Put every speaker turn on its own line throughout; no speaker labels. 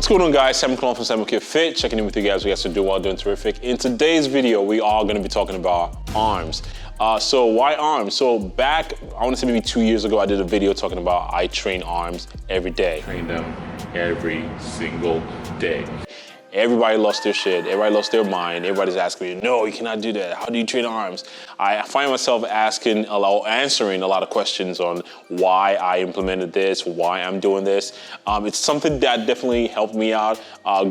going on, guys? SAMOKFIT from SAMOKFIT, checking in with you guys. We guys are doing well, doing terrific. In today's video, we are going to be talking about arms. So why arms? So back, I want to say maybe 2 years ago, I did a video talking about I train arms every day. Train them every single day. Everybody lost their shit. Everybody lost their mind. Everybody's asking me, no, you cannot do that. How do you train arms? I find myself answering a lot of questions on why I implemented this, why I'm doing this. It's something that definitely helped me out,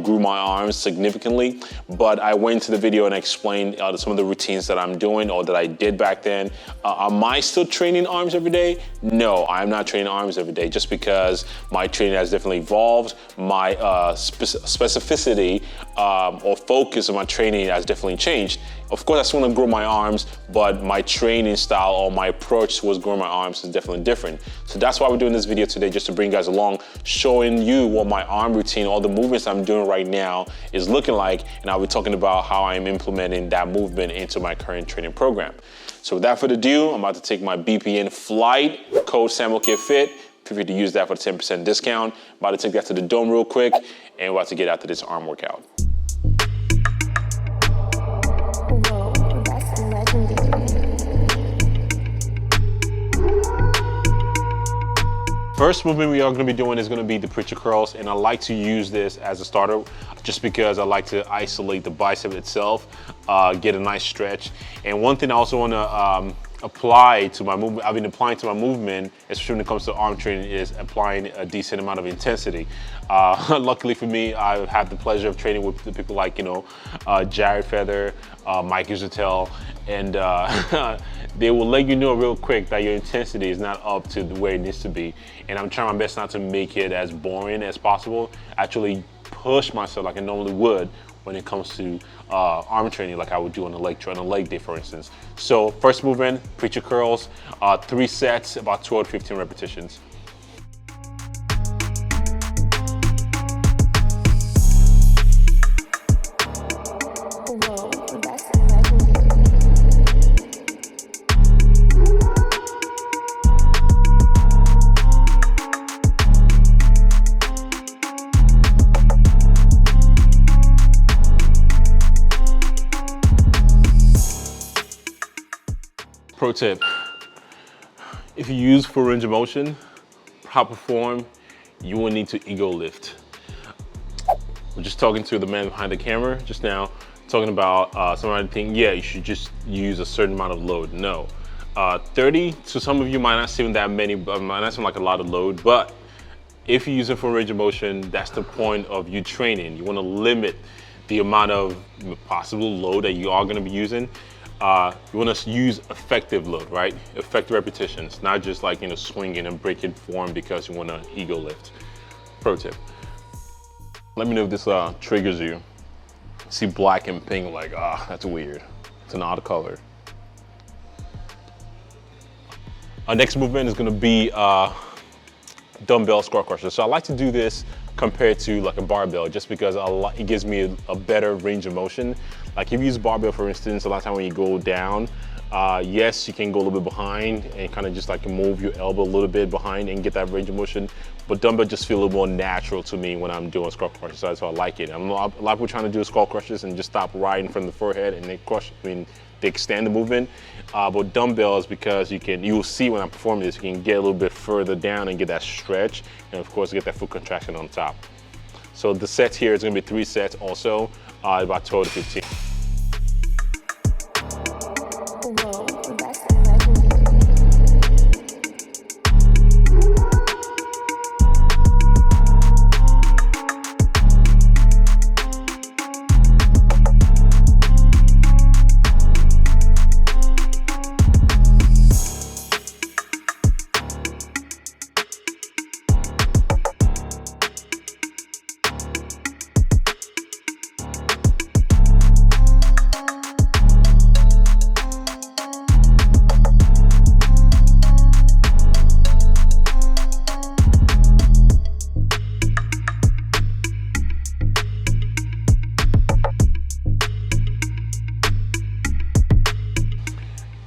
grew my arms significantly. But I went to the video and explained some of the routines that I'm doing or that I did back then. Am I still training arms every day? No, I'm not training arms every day just because my training has definitely evolved. My specificity or focus of my training has definitely changed. Of course, I still want to grow my arms, but my training style or my approach towards growing my arms is definitely different. So that's why we're doing this video today, just to bring you guys along, showing you what my arm routine, all the movements I'm doing right now is looking like, and I'll be talking about how I'm implementing that movement into my current training program. So without further ado, I'm about to take my BPN flight, code SAMOKFIT. Feel free to use that for the 10% discount. About to take that to the dome real quick, and we're about to get after this arm workout.
Whoa, that's legendary.
First movement we are going to be doing is going to be the preacher curls, and I like to use this as a starter just because I like to isolate the bicep itself, get a nice stretch. And one thing I also want to apply to my movement, I've been applying to my movement, especially when it comes to arm training, is applying a decent amount of intensity. Luckily for me, I've had the pleasure of training with people like, Jared Feather, Mike Zutel, and they will let you know real quick that your intensity is not up to where it needs to be. And I'm trying my best not to make it as boring as possible. Actually push myself like I normally would when it comes to arm training, like I would do on a leg day, for instance. So first movement, preacher curls, 3 sets, about 12 to 15 repetitions.
Whoa, that's legendary.
Pro tip, if you use full range of motion, proper form, you will need to ego lift. We're just talking to the man behind the camera just now, talking about somebody thinking, yeah, you should just use a certain amount of load. No, 30, to some of you might not seem that many, but might not seem like a lot of load, but if you use a full range of motion, that's the point of you training. You want to limit the amount of possible load that you are going to be using. You want to use effective load, right? Effective repetitions, not just like, swinging and breaking form because you want to ego lift. Pro tip. Let me know if this triggers you. See black and pink, like, that's weird. It's an odd color. Our next movement is going to be dumbbell squat crusher. So I like to do this compared to like a barbell, just because it gives me a better range of motion. Like if you use barbell, for instance, a lot of time when you go down, yes, you can go a little bit behind and kind of just like move your elbow a little bit behind and get that range of motion. But dumbbell just feel a little more natural to me when I'm doing squat crushes, so that's why I like it. A lot of people trying to do squat crushes and just stop right in front of the forehead and they crush. They extend the movement. But dumbbells, because you'll see when I'm performing this, you can get a little bit further down and get that stretch, and of course get that full contraction on top. So the sets here is going to be 3 sets also, about 12 to 15.
Whoa, that's legendary.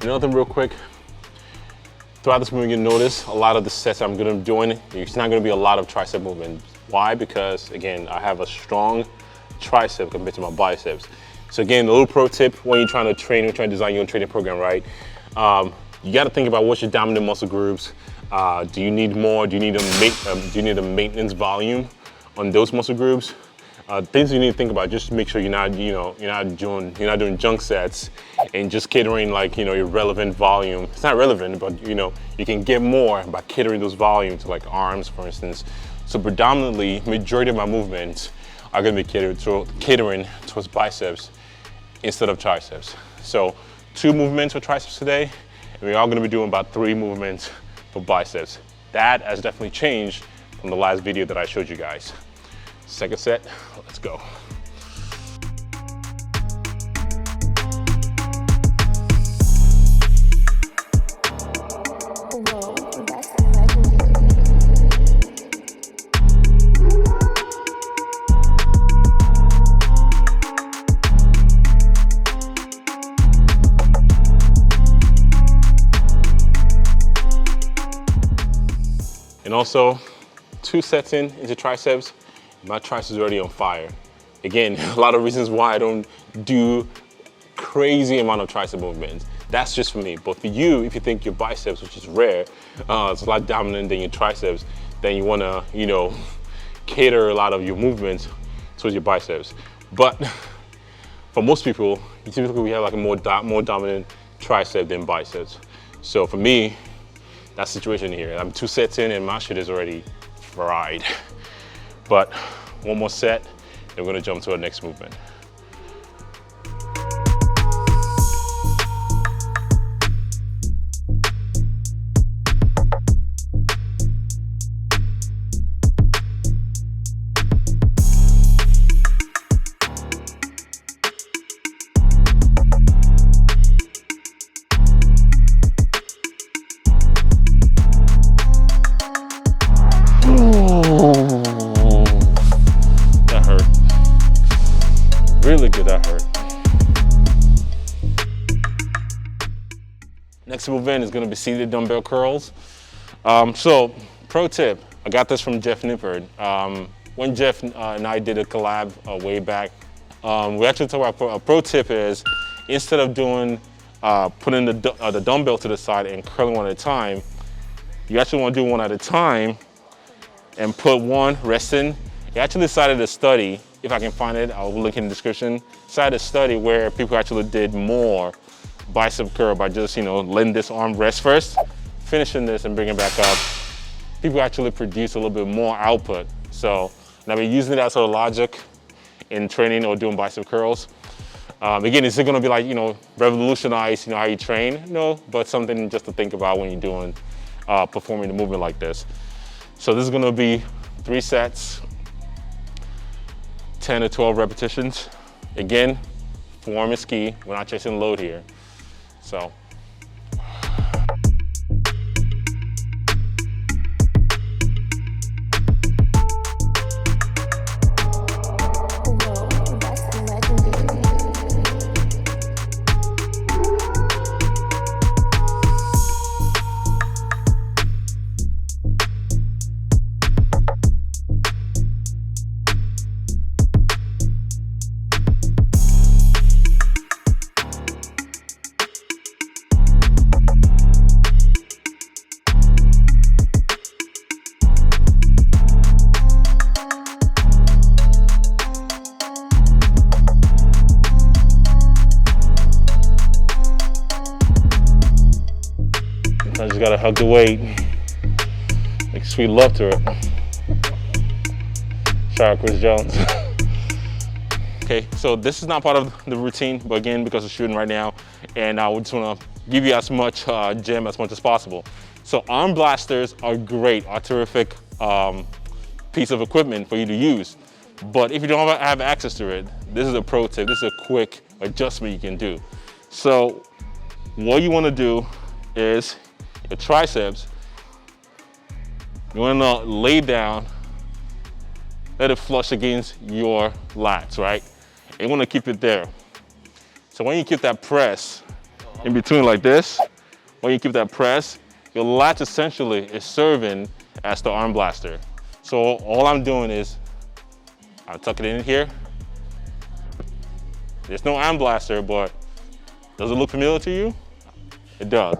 Another thing real quick, throughout this movement, you'll notice a lot of the sets I'm gonna be doing, it's not gonna be a lot of tricep movement. Why? Because again, I have a strong tricep compared to my biceps. So again, a little pro tip when you're trying to train, you're trying to design your own training program, right? You got to think about what's your dominant muscle groups. Do you need more? Do you need a maintenance volume on those muscle groups? Things you need to think about, just to make sure you're not doing junk sets and just catering like, your relevant volume. It's not relevant, but you can get more by catering those volumes to like arms, for instance. So predominantly, majority of my movements are gonna be catering towards biceps instead of triceps. So 2 movements for triceps today, and we're all gonna be doing about 3 movements for biceps. That has definitely changed from the last video that I showed you guys. Second set, let's go.
Whoa, that's legendary.
And also, 2 sets into triceps, my triceps are already on fire. Again, a lot of reasons why I don't do crazy amount of tricep movements. That's just for me. But for you, if you think your biceps, which is rare, it's a lot dominant than your triceps, then you wanna, cater a lot of your movements towards your biceps. But for most people, typically we have like a more dominant tricep than biceps. So for me, that's the situation here. I'm 2 sets in and my shit is already fried. But 1 more set, then we're gonna jump to our next movement. Really good, that hurt. Next movement is gonna be seated dumbbell curls. So, pro tip, I got this from Jeff Nippard. When Jeff and I did a collab way back, we actually talked about a pro tip is, instead of putting the dumbbell to the side and curling one at a time, you actually wanna do one at a time and put one resting. He actually cited a study, if I can find it, I'll link in the description, cited a study where people actually did more bicep curl by just, letting this arm rest first, finishing this and bringing it back up. People actually produce a little bit more output. So, and I've been using it as sort of logic in training or doing bicep curls. Again, is it gonna be like, revolutionize, how you train? No, but something just to think about when you're doing, performing a movement like this. So this is gonna be 3 sets, 10 to 12 repetitions. Again, form is key. We're not chasing load here. So.
Whoa, that's legendary.
I just gotta hug the weight, like sweet love to it. Shout out Chris Jones. Okay, so this is not part of the routine, but again, because we're shooting right now, and I just wanna give you as much gym as much as possible. So arm blasters are great, are terrific piece of equipment for you to use. But if you don't have access to it, this is a pro tip, this is a quick adjustment you can do. So what you wanna do is, your triceps, you wanna lay down, let it flush against your lats, right? And you wanna keep it there. So when you keep that press in between like this, when you keep that press, your lats essentially is serving as the arm blaster. So all I'm doing is I tuck it in here. There's no arm blaster, but does it look familiar to you? It does.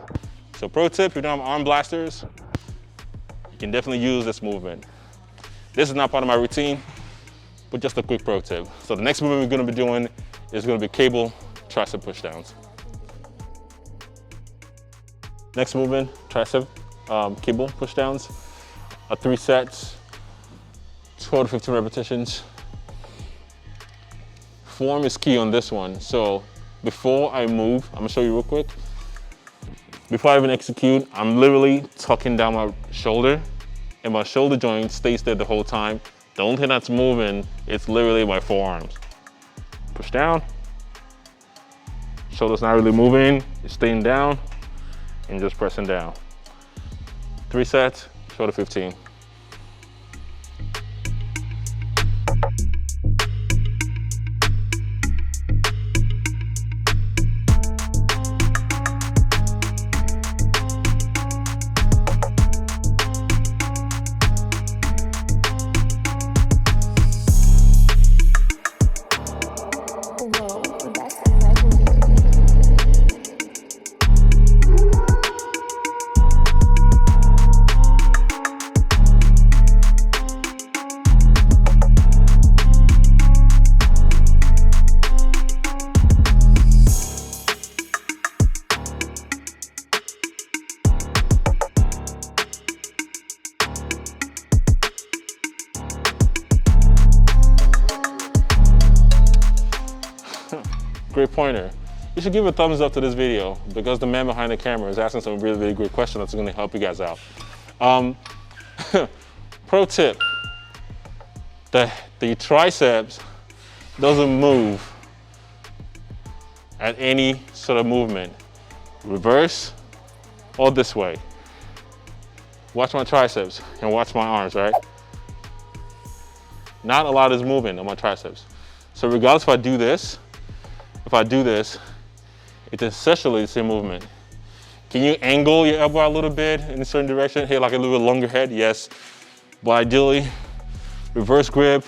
So pro tip, if you don't have arm blasters, you can definitely use this movement. This is not part of my routine, but just a quick pro tip. So the next movement we're gonna be doing is gonna be cable tricep pushdowns. Next movement, tricep cable pushdowns. 3 sets, 12 to 15 repetitions. Form is key on this one. So before I move, I'm gonna show you real quick. Before I even execute, I'm literally tucking down my shoulder and my shoulder joint stays there the whole time. The only thing that's moving is literally my forearms. Push down, shoulder's not really moving, it's staying down and just pressing down. 3 sets, 12 to 15.
Whoa, that's legendary.
Great pointer. You should give a thumbs up to this video because the man behind the camera is asking some really, really great questions that's gonna help you guys out. Pro tip, the triceps doesn't move at any sort of movement. Reverse or this way. Watch my triceps and watch my arms, right? Not a lot is moving on my triceps. So regardless if I do this, it's essentially the same movement. Can you angle your elbow a little bit in a certain direction? Hit like a little bit longer head, yes. But ideally, reverse grip.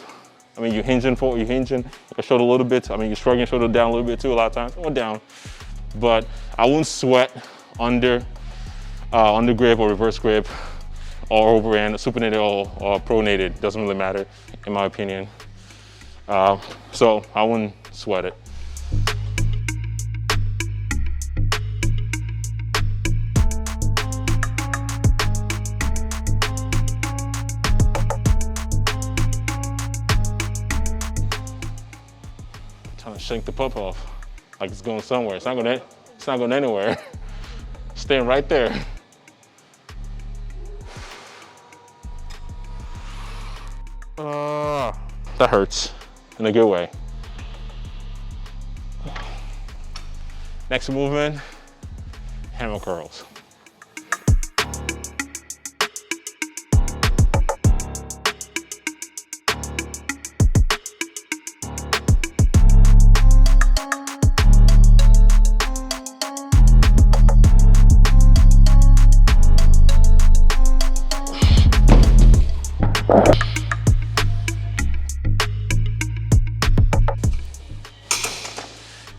I mean, you're hinging forward, you're hinging like a shoulder a little bit. I mean, you're shrugging your shoulder down a little bit too a lot of times, or down. But I wouldn't sweat under grip or reverse grip or overhand, supinated or pronated. Doesn't really matter, in my opinion. So I wouldn't sweat it. Trying to shake the pup off like it's going somewhere. It's not going anywhere. Staying right there. That hurts in a good way. Next movement, hammer curls.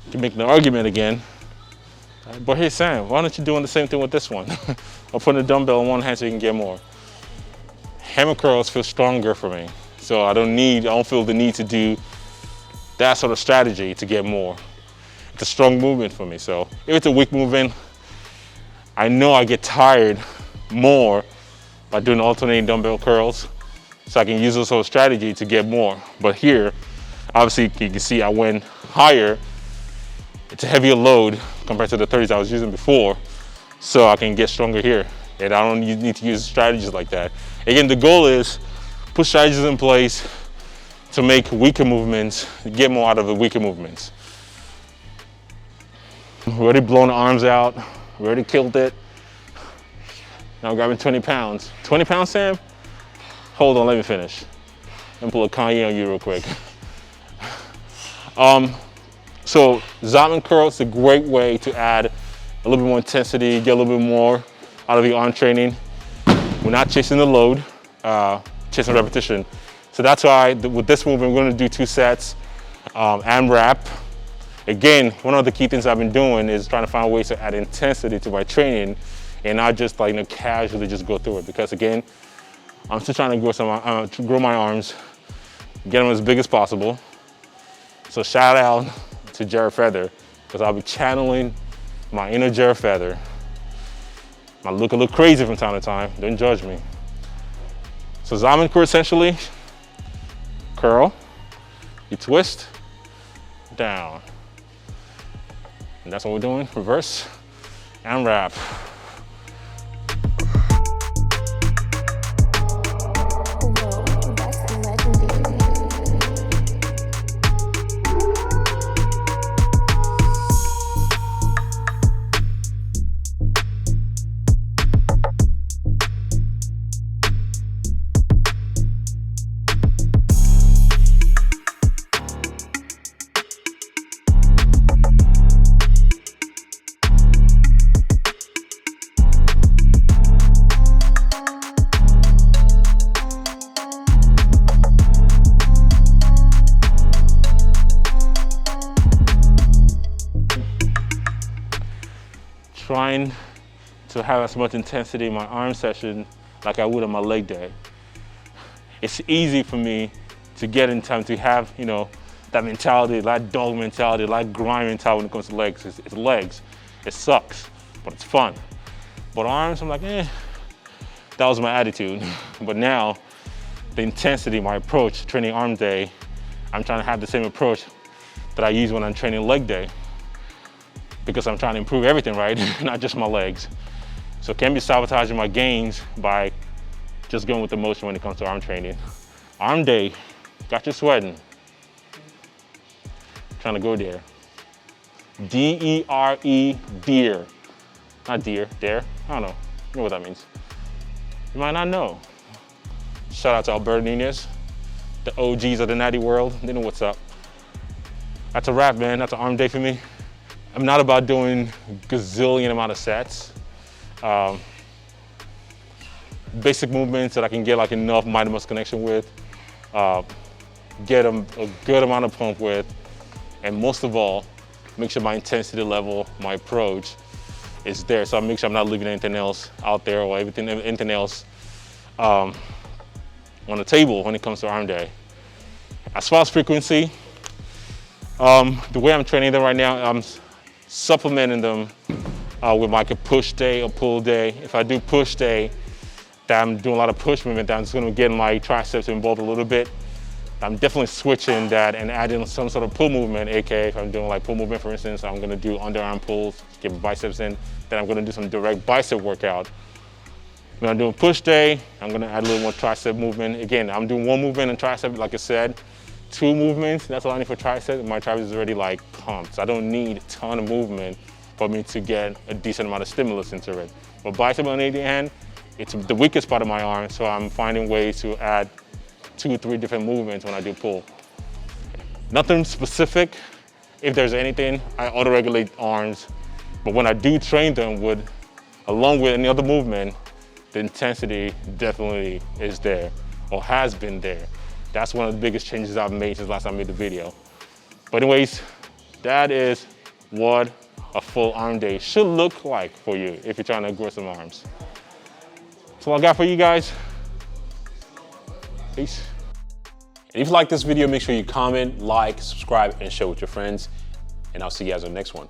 You can make the argument again. But hey Sam, why aren't you doing the same thing with this one? Or putting a dumbbell in one hand so you can get more. Hammer curls feel stronger for me. So I don't feel the need to do that sort of strategy to get more. It's a strong movement for me. So if it's a weak movement, I know I get tired more by doing alternating dumbbell curls. So I can use this sort of strategy to get more. But here, obviously you can see I went higher. It's a heavier load compared to the 30s I was using before, so I can get stronger here. And I don't need to use strategies like that. Again, the goal is put strategies in place to make weaker movements, get more out of the weaker movements. We already blown the arms out, we already killed it. Now I'm grabbing 20 pounds. 20 pounds, Sam? Hold on, let me finish. Let me pull a Kanye on you real quick. So Zottman curls is a great way to add a little bit more intensity, get a little bit more out of your arm training. We're not chasing the load. chasing repetition. So that's why with this movement, we're gonna do 2 sets, AMRAP. Again, one of the key things I've been doing is trying to find ways to add intensity to my training and not just like, casually just go through it. Because again, I'm still trying to grow my arms, get them as big as possible. So shout out to Jared Feather, because I'll be channeling my inner Jared Feather. I look a little crazy from time to time, don't judge me. So Zottman curl essentially, curl, you twist, down. And that's what we're doing, reverse, and wrap.
Whoa, that's legendary.
Trying to have as much intensity in my arm session like I would on my leg day. It's easy for me to get in time to have, that mentality, that dog mentality, that grind mentality when it comes to legs. It's legs. It sucks, but it's fun. But arms, I'm like, that was my attitude. But now, the intensity, my approach, training arm day, I'm trying to have the same approach that I use when I'm training leg day, because I'm trying to improve everything, right? Not just my legs. So can't be sabotaging my gains by just going with the motion when it comes to arm training. Arm day, got you sweating. Trying to go there. D-E-R-E, deer. Not deer, dare, I don't know. You know what that means. You might not know. Shout out to Alberto Nunez, the OGs of the natty world. They know what's up. That's a wrap, man. That's an arm day for me. I'm not about doing gazillion amount of sets. Basic movements that I can get like enough mind-muscle connection with, get a good amount of pump with, and most of all, make sure my intensity level, my approach is there. So I make sure I'm not leaving anything else out there or anything else on the table when it comes to arm day. As far as frequency, the way I'm training them right now, I'm supplementing them with like a push day or pull day. If I do push day, that I'm doing a lot of push movement, that I'm just gonna get my triceps involved a little bit. I'm definitely switching that and adding some sort of pull movement, aka if I'm doing like pull movement, for instance, I'm gonna do underarm pulls, get my biceps in, then I'm gonna do some direct bicep workout. When I'm doing push day, I'm gonna add a little more tricep movement. Again, I'm doing 1 movement in tricep, like I said, 2 movements, that's all I need for tricep. My tricep is already like pumped. So I don't need a ton of movement for me to get a decent amount of stimulus into it. But bicep, on the other hand, it's the weakest part of my arm, so I'm finding ways to add 2 or 3 different movements when I do pull. Nothing specific. If there's anything, I auto-regulate arms. But when I do train them along with any other movement, the intensity definitely is there, or has been there. That's one of the biggest changes I've made since last time I made the video. But anyways, that is what a full arm day should look like for you if you're trying to grow some arms. That's all I got for you guys. Peace.
And if you like this video, make sure you comment, like, subscribe, and share with your friends. And I'll see you guys on the next one.